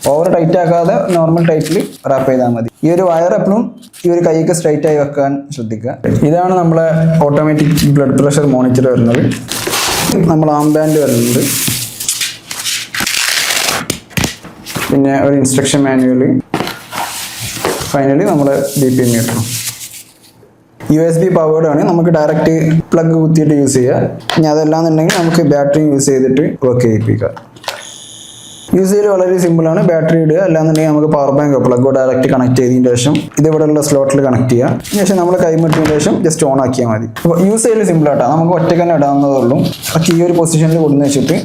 Over tight ആക്കാതെ normal ടൈറ്റിൽ wrap ചെയ്താൽ മതി. ഈ ഒരു വയർ എപ്പോഴും ഈ ഒരു കൈക്ക് സ്ട്രൈറ്റ് ആയി വെക്കാൻ ശ്രദ്ധിക്കുക. ഇതാണ് നമ്മളെ ഓട്ടോമാറ്റിക് ബ്ലഡ് പ്രഷർ മോണിറ്റർ വരുന്നത്. നമ്മൾ ആം ബാൻഡ് വരുന്നുണ്ട്, പിന്നെ ഒരു ഇൻസ്ട്രക്ഷൻ മാനുവൽ, ഫൈനലി നമ്മുടെ BP മീറ്റർ. USB പവേർഡ് ആണ്, നമുക്ക് ഡയറക്റ്റ് പ്ലഗ് കുത്തിയിട്ട് യൂസ് ചെയ്യുക. ഇനി അതെല്ലാന്നുണ്ടെങ്കിൽ നമുക്ക് ബാറ്ററി യൂസ് ചെയ്തിട്ട് വർക്ക് ചെയ്യിപ്പിക്കാം. യൂസ് ചെയ്യൽ വളരെ സിമ്പിളാണ്. ബാറ്ററി ഇടുക, അല്ലാന്നുണ്ടെങ്കിൽ നമുക്ക് power bank plug direct connect ചെയ്തതിന് ശേഷം ഇതിവിടെയുള്ള സ്ലോട്ടിൽ കണക്ട് ചെയ്യുക. അതിനുശേഷം നമ്മൾ കൈമുട്ടിയതിന് ശേഷം ജസ്റ്റ് ഓൺ ആക്കിയാൽ മതി. അപ്പോൾ യൂസ് ചെയ്യൽ സിമ്പിളാട്ടോ, നമുക്ക് ഒറ്റയ്ക്ക് തന്നെ ഇടാവുന്നതേ ഉള്ളൂ. ഈ ഒരു പൊസിഷനിൽ കൊണ്ടുവന്ന് വെച്ചിട്ട്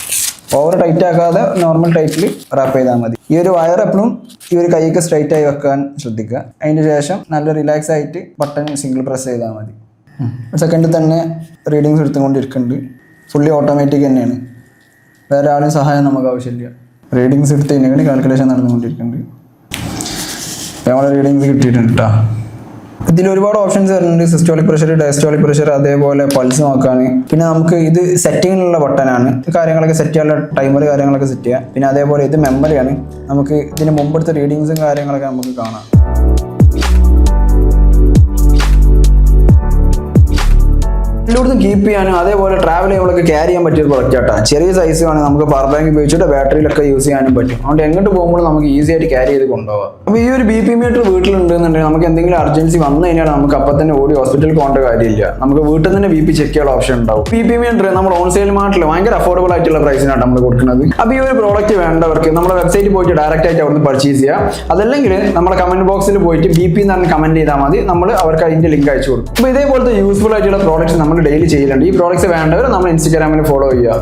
ഓവർ ടൈറ്റ് ആക്കാതെ നോർമൽ ടൈറ്റിൽ റാപ്പ് ചെയ്താൽ മതി. ഈ ഒരു വയർ എപ്പോഴും ഈ ഒരു കൈക്ക് സ്ട്രൈറ്റ് ആയി വെക്കാൻ ശ്രദ്ധിക്കുക. അതിന് ശേഷം നല്ല റിലാക്സ് ആയിട്ട് ബട്ടൺ സിംഗിൾ പ്രസ് ചെയ്താൽ മതി. സെക്കൻഡിൽ തന്നെ റീഡിങ്സ് എടുത്തുകൊണ്ടിരിക്കുന്നുണ്ട്. ഫുള്ളി ഓട്ടോമാറ്റിക് തന്നെയാണ്, വേറെ ആളും സഹായം നമുക്ക് ആവശ്യമില്ല. റീഡിങ്സ് എടുത്ത് കഴിഞ്ഞാൽ കാൽക്കുലേഷൻ നടന്നുകൊണ്ടിരിക്കുന്നുണ്ട്. നമ്മളെ റീഡിങ്സ് കിട്ടിയിട്ടുണ്ട് കേട്ടോ. ഇതിൽ ഒരുപാട് ഓപ്ഷൻസ് വരുന്നുണ്ട്. സിസ്റ്റോളിക് പ്രഷർ, ഡയസ്റ്റോളിക് പ്രഷർ, അതേപോലെ പൾസ് നോക്കാൻ. പിന്നെ നമുക്ക് ഇത് സെറ്റിങ്ങിനുള്ള ബട്ടനാണ്, കാര്യങ്ങളൊക്കെ സെറ്റ് ചെയ്യാനുള്ള ടൈമർ കാര്യങ്ങളൊക്കെ സെറ്റ് ചെയ്യാം. പിന്നെ അതേപോലെ ഇത് മെമ്മറിയാണ്, നമുക്ക് ഇതിന് മുമ്പെടുത്ത റീഡിങ്സും കാര്യങ്ങളൊക്കെ നമുക്ക് കാണാം. എല്ലായിടത്തും കീപ്പ് ചെയ്യാനും അതേപോലെ ട്രാവൽ ചെയ്യുമ്പോഴൊക്കെ ക്യാരി ചെയ്യാൻ പറ്റിയ ഒരു പ്രൊഡക്റ്റ് ആട്ടോ. ചെറിയ സൈസ് ആണ്, നമുക്ക് പവർ ബാങ്ക് ഉപയോഗിച്ചിട്ട് ബാറ്ററിയിലൊക്കെ യൂസ് ചെയ്യാനും പറ്റും. അതുകൊണ്ട് എങ്ങോട്ട് പോകുമ്പോൾ നമുക്ക് ഈസി ആയിട്ട് ക്യാരി ചെയ്ത് കൊണ്ടുപോകാം. അപ്പോൾ ഈ ഒരു BP മീറ്റർ വീട്ടിലുണ്ടെന്നുണ്ടെങ്കിൽ നമുക്ക് എന്തെങ്കിലും അർജൻസി വന്നു കഴിഞ്ഞാൽ നമുക്ക് അപ്പം തന്നെ ഓടി ഹോസ്പിറ്റലിൽ പോകേണ്ട കാര്യമില്ല. നമുക്ക് വീട്ടിൽ തന്നെ BP ചെക്ക് ചെയ്യാനുള്ള ഓപ്ഷൻ ഉണ്ടാവും. BP മീറ്റർ നമ്മൾ ഓൺസെയിൽ മാർട്ടിൽ ഭയങ്കര അഫോർഡബിൾ ആയിട്ടുള്ള പ്രൈസിനാണ് നമ്മൾ കൊടുക്കുന്നത്. അപ്പോൾ ഈ ഒരു പ്രോഡക്റ്റ് വേണ്ടവർക്ക് നമ്മുടെ വെബ്സൈറ്റിൽ പോയിട്ട് ഡയറക്റ്റ് ആയിട്ട് അവിടുന്ന് പർച്ചേസ് ചെയ്യാം. അതല്ലെങ്കിൽ നമ്മുടെ കമന്റ് ബോക്സിൽ പോയിട്ട് BP എന്ന് പറഞ്ഞ് കമന്റ് ചെയ്താൽ മതി, നമ്മൾ അവർക്ക് അതിന്റെ ലിങ്ക് അയച്ചു കൊടുക്കും. അപ്പോൾ ഇതേപോലത്തെ യൂസ്ഫുൾ ആയിട്ടുള്ള പ്രോഡക്റ്റ്സ് നമ്മൾ ഡെയിലി ചെയ്യുന്നുണ്ട്. ഈ പ്രോഡക്റ്റ്സ് വേണ്ടവർ നമ്മൾ ഇൻസ്റ്റാഗ്രാമിൽ ഫോളോ ചെയ്യുക.